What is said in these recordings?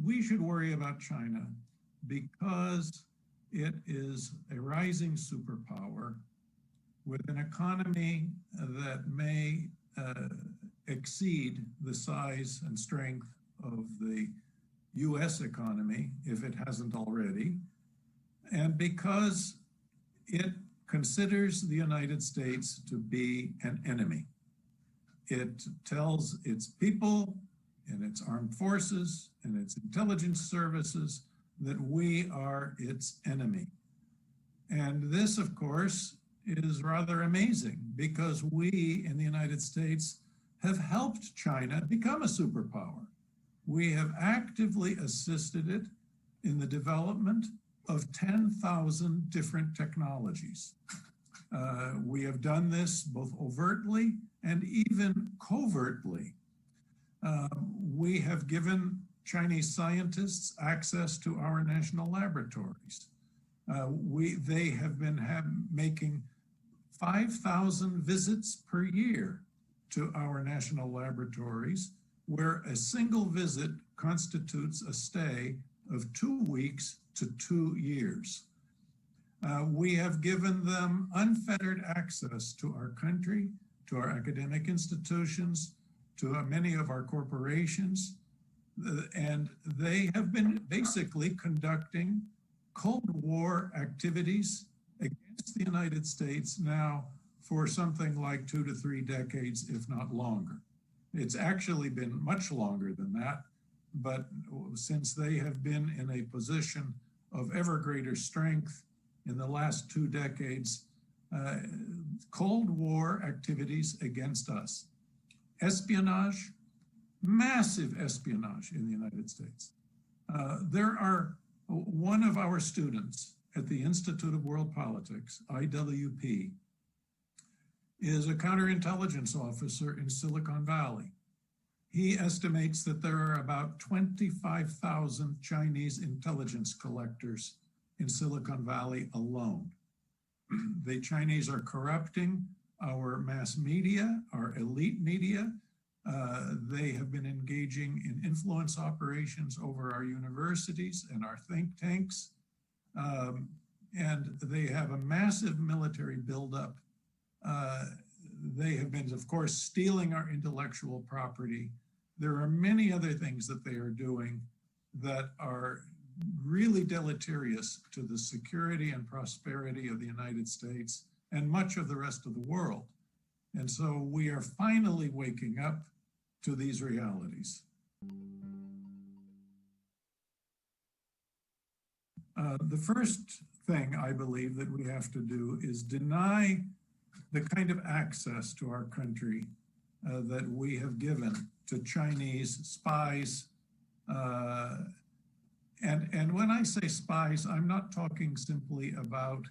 we should worry about China because it is a rising superpower with an economy that may exceed the size and strength of the US economy, if it hasn't already, and because it considers the United States to be an enemy. It tells its people and its armed forces and its intelligence services that we are its enemy. And this, of course, is rather amazing because we in the United States have helped China become a superpower. We have actively assisted it in the development of 10,000 different technologies. We have done this both overtly and even covertly. We have given Chinese scientists access to our national laboratories. They have been making 5,000 visits per year to our national laboratories, where a single visit constitutes a stay of 2 weeks to 2 years. We have given them unfettered access to our country, to our academic institutions, to many of our corporations, and they have been basically conducting Cold War activities against the United States now for something like 2 to 3 decades, if not longer. It's actually been much longer than that, but since they have been in a position of ever greater strength in the last 2 decades, Cold War activities against us. Espionage, massive espionage in the United States. One of our students at the Institute of World Politics, IWP, is a counterintelligence officer in Silicon Valley. He estimates that there are about 25,000 Chinese intelligence collectors in Silicon Valley alone. The Chinese are corrupting our mass media, our elite media. They have been engaging in influence operations over our universities and our think tanks. And they have a massive military buildup. They have been, of course, stealing our intellectual property. There are many other things that they are doing that are really deleterious to the security and prosperity of the United States and much of the rest of the world. And so we are finally waking up to these realities. The first thing I believe that we have to do is deny the kind of access to our country that we have given to Chinese spies. And when I say spies, I'm not talking simply about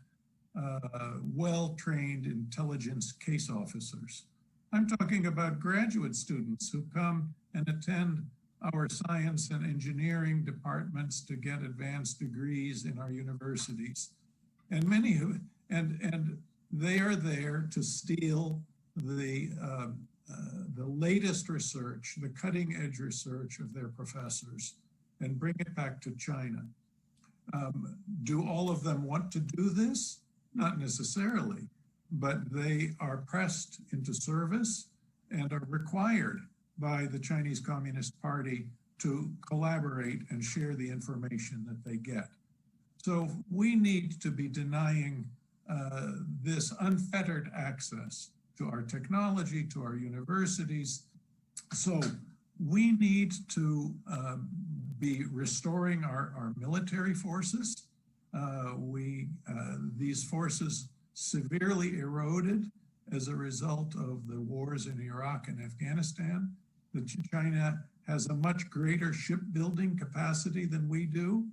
well-trained intelligence case officers. I'm talking about graduate students who come and attend our science and engineering departments to get advanced degrees in our universities. And many who, and they are there to steal the latest research, the cutting edge research of their professors and bring it back to China. Do all of them want to do this? Not necessarily, but they are pressed into service and are required by the Chinese Communist Party to collaborate and share the information that they get. So we need to be denying this unfettered access to our technology, to our universities. So we need to be restoring our military forces. These forces severely eroded as a result of the wars in Iraq and Afghanistan. China has a much greater shipbuilding capacity than we do,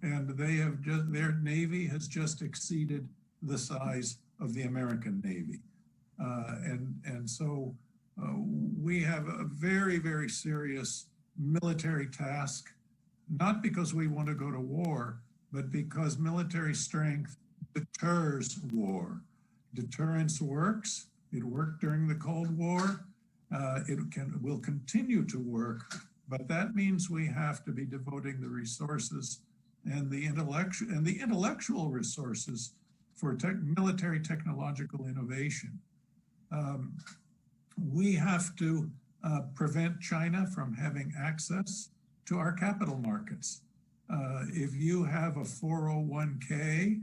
and their Navy has just exceeded the size of the American Navy. So we have a very, very serious military task, not because we want to go to war, but because military strength deters war. Deterrence works. It worked during the Cold War. It will continue to work But that means we have to be devoting the resources and the intellectual resources for military technological innovation. We have to prevent China from having access to our capital markets. If you have a 401k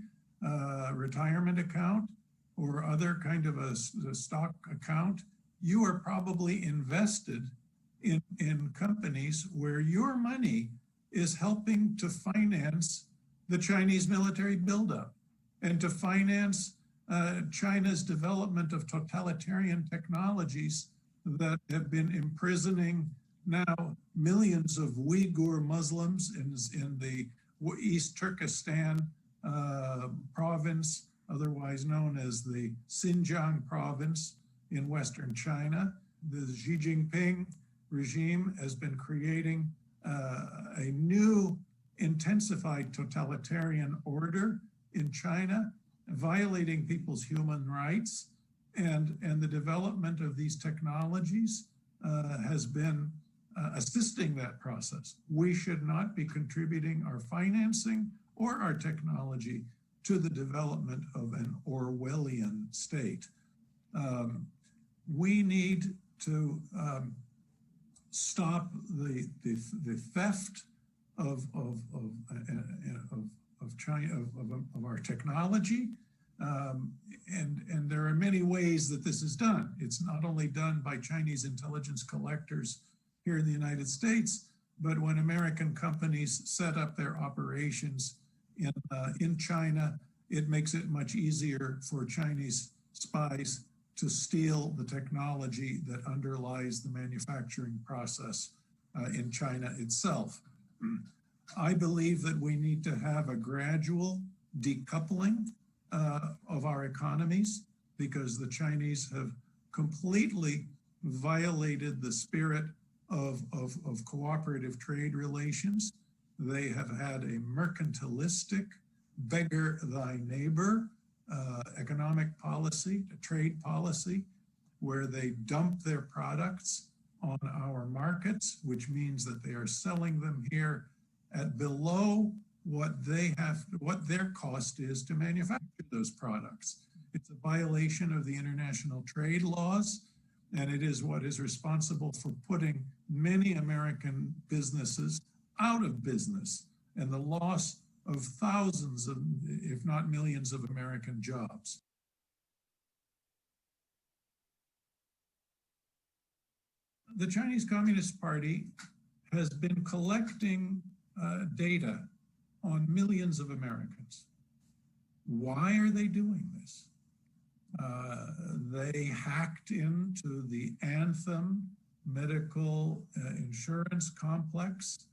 retirement account or other kind of a stock account, you are probably invested in companies where your money is helping to finance the Chinese military buildup and to finance China's development of totalitarian technologies that have been imprisoning now millions of Uyghur Muslims in the East Turkestan province, otherwise known as the Xinjiang province in Western China. The Xi Jinping regime has been creating a new intensified totalitarian order in China, violating people's human rights, and the development of these technologies has been assisting that process. We should not be contributing our financing or our technology to the development of an Orwellian state. We need to stop the theft of China, of our technology, and there are many ways that this is done. It's not only done by Chinese intelligence collectors here in the United States, but when American companies set up their operations in China, it makes it much easier for Chinese spies to steal the technology that underlies the manufacturing process in China itself. I believe that we need to have a gradual decoupling of our economies, because the Chinese have completely violated the spirit of cooperative trade relations. They have had a mercantilistic, beggar thy neighbor economic policy, a trade policy, where they dump their products on our markets, which means that they are selling them here at below what their cost is to manufacture those products. It's a violation of the international trade laws, and it is what is responsible for putting many American businesses out of business and the loss of thousands of, if not millions of American jobs. The Chinese Communist Party has been collecting data on millions of Americans. Why are they doing this? They hacked into the Anthem medical insurance complex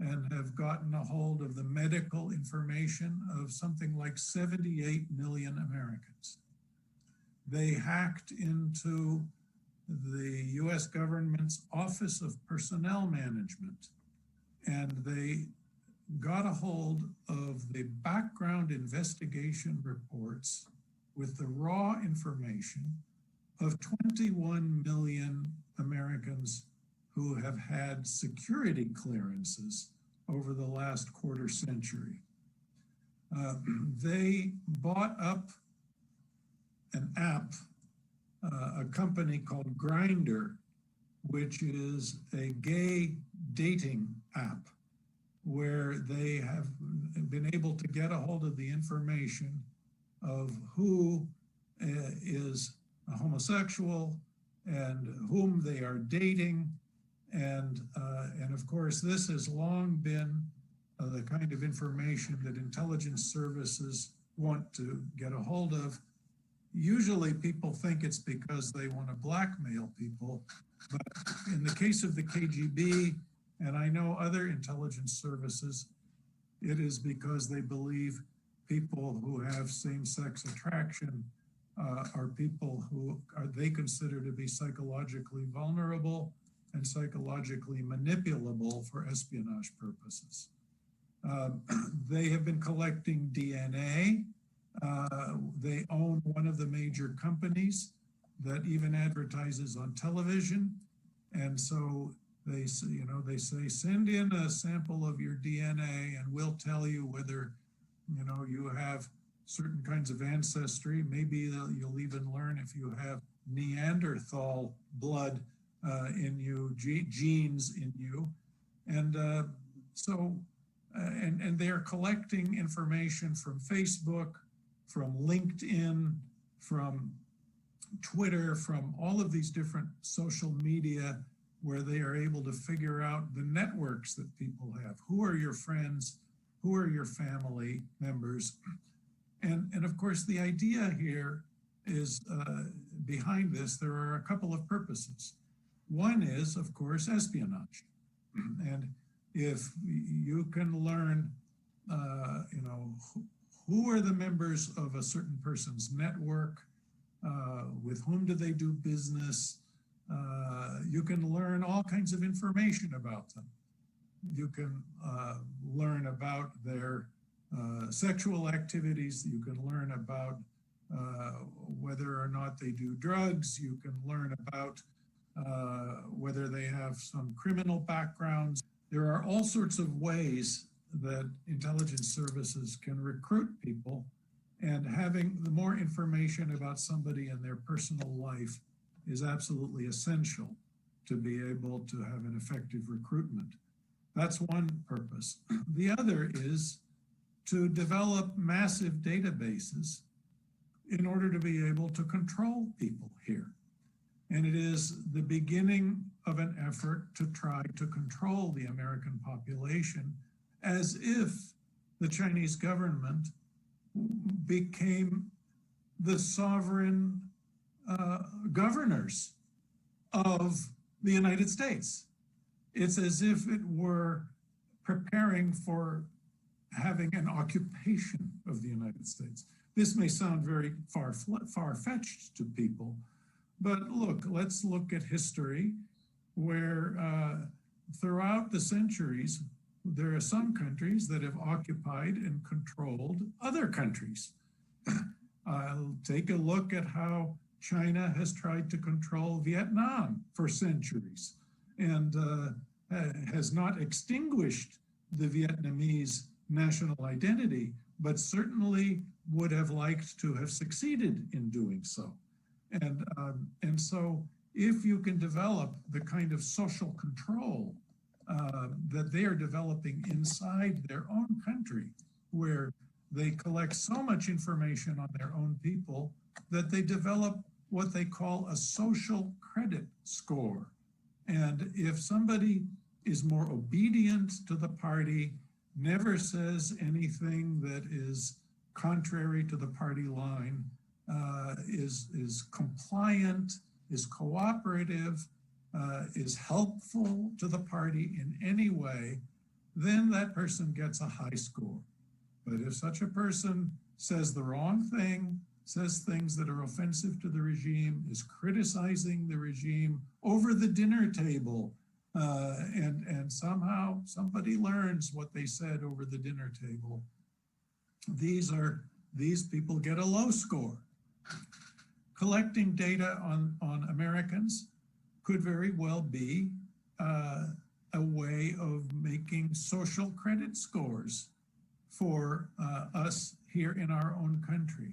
and have gotten a hold of the medical information of something like 78 million Americans. They hacked into the US government's Office of Personnel Management, and they got a hold of the background investigation reports with the raw information of 21 million Americans who have had security clearances over the last quarter century. They bought up an app, a company called Grindr, which is a gay dating app, where they have been able to get a hold of the information of who is a homosexual and whom they are dating. And of course, this has long been the kind of information that intelligence services want to get a hold of. Usually people think it's because they want to blackmail people, but in the case of the KGB, and I know other intelligence services, it is because they believe people who have same-sex attraction are people who they consider to be psychologically vulnerable and psychologically manipulable for espionage purposes. They have been collecting DNA. They own one of the major companies that even advertises on television. And so they say, send in a sample of your DNA and we'll tell you whether, you have certain kinds of ancestry. Maybe you'll even learn if you have Neanderthal blood in you, genes in you. And and they're collecting information from Facebook, from LinkedIn, from Twitter, from all of these different social media, where they are able to figure out the networks that people have. Who are your friends? Who are your family members? And of course, the idea here is behind this, there are a couple of purposes. One is, of course, espionage. And if you can learn, who are the members of a certain person's network, with whom do they do business, you can learn all kinds of information about them. You can learn about their sexual activities. You can learn about whether or not they do drugs. You can learn about whether they have some criminal backgrounds. There are all sorts of ways that intelligence services can recruit people, and having the more information about somebody and their personal life is absolutely essential to be able to have an effective recruitment. That's one purpose. The other is to develop massive databases in order to be able to control people here. And it is the beginning of an effort to try to control the American population, as if the Chinese government became the sovereign governors of the United States. It's as if it were preparing for having an occupation of the United States. This may sound very far-fetched to people, but look, let's look at history, where throughout the centuries, there are some countries that have occupied and controlled other countries. Take a look at how China has tried to control Vietnam for centuries, and has not extinguished the Vietnamese national identity, but certainly would have liked to have succeeded in doing so. And so if you can develop the kind of social control that they are developing inside their own country, where they collect so much information on their own people that they develop what they call a social credit score. And if somebody is more obedient to the party, never says anything that is contrary to the party line, is compliant, is cooperative, is helpful to the party in any way, then that person gets a high score. But if such a person says the wrong thing, says things that are offensive to the regime, is criticizing the regime over the dinner table, and somehow somebody learns what they said over the dinner table, these people get a low score. Collecting data on Americans could very well be a way of making social credit scores for us here in our own country.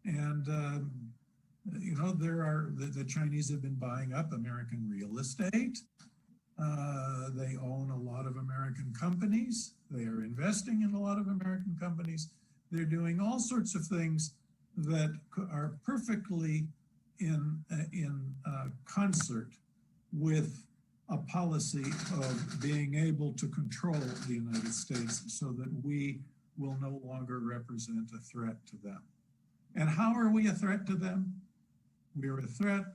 And the Chinese have been buying up American real estate. They own a lot of American companies. They are investing in a lot of American companies. They're doing all sorts of things that are perfectly in concert with a policy of being able to control the United States so that we will no longer represent a threat to them. And how are we a threat to them? We are a threat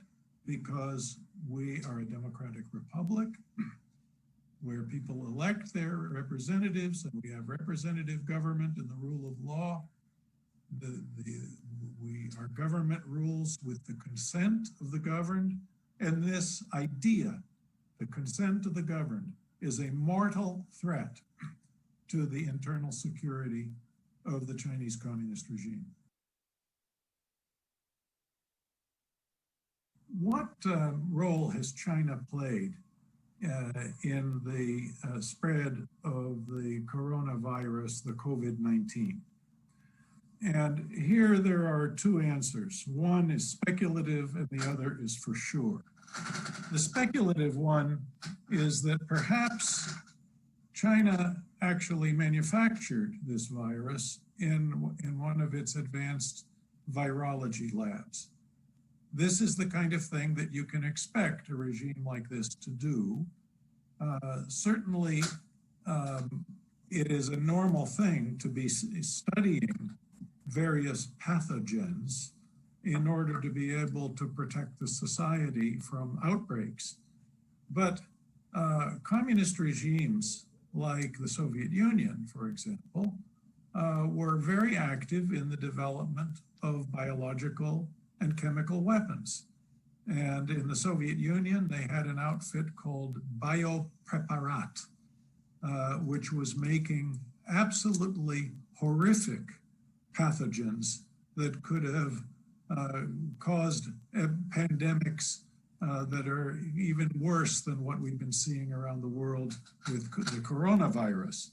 because we are a democratic republic where people elect their representatives, and we have representative government and the rule of law. Our government rules with the consent of the governed, and this idea, the consent of the governed, is a mortal threat to the internal security of the Chinese Communist regime. What role has China played in the spread of the coronavirus, the COVID-19. And here there are two answers. One is speculative and the other is for sure. The speculative one is that perhaps China actually manufactured this virus in one of its advanced virology labs. This is the kind of thing that you can expect a regime like this to do. Certainly, it is a normal thing to be studying various pathogens in order to be able to protect the society from outbreaks. But communist regimes like the Soviet Union, for example, were very active in the development of biological and chemical weapons. And in the Soviet Union, they had an outfit called Biopreparat, which was making absolutely horrific pathogens that could have caused pandemics that are even worse than what we've been seeing around the world with the coronavirus.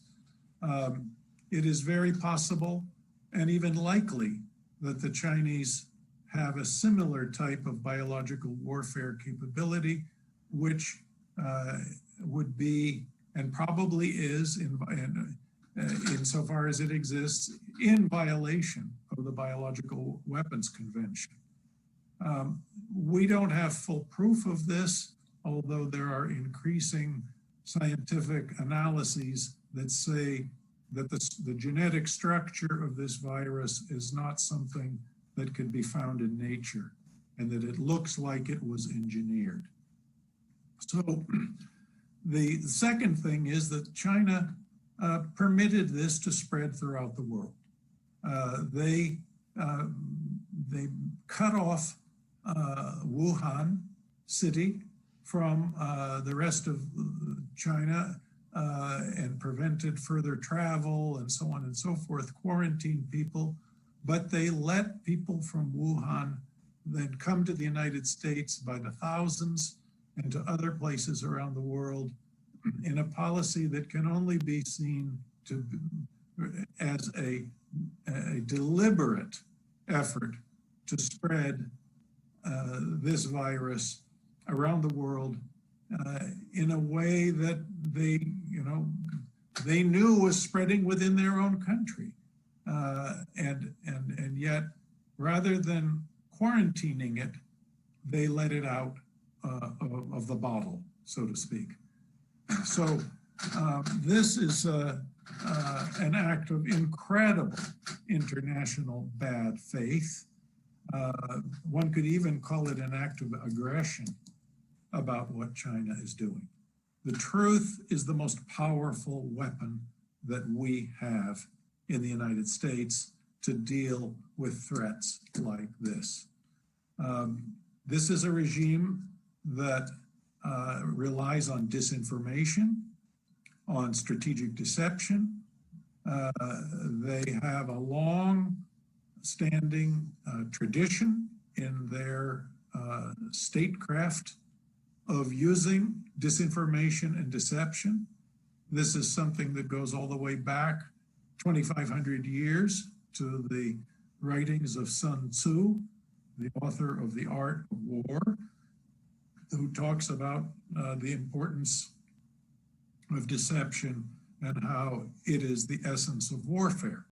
It is very possible and even likely that the Chinese have a similar type of biological warfare capability, which would be, and probably is, insofar as it exists, in violation of the Biological Weapons Convention. We don't have full proof of this, although there are increasing scientific analyses that say that the genetic structure of this virus is not something that could be found in nature, and that it looks like it was engineered. So the second thing is that China permitted this to spread throughout the world. They cut off Wuhan city from the rest of China and prevented further travel and so on and so forth, quarantined people, but they let people from Wuhan then come to the United States by the thousands and to other places around the world in a policy that can only be seen as a deliberate effort to spread this virus around the world in a way that they knew was spreading within their own country. And yet, rather than quarantining it, they let it out of the bottle, so to speak. So this is an act of incredible international bad faith. One could even call it an act of aggression about what China is doing. The truth is the most powerful weapon that we have in the United States to deal with threats like this. This is a regime that relies on disinformation, on strategic deception. They have a long-standing tradition in their statecraft of using disinformation and deception. This is something that goes all the way back 2,500 years to the writings of Sun Tzu, the author of The Art of War, who talks about the importance of deception and how it is the essence of warfare.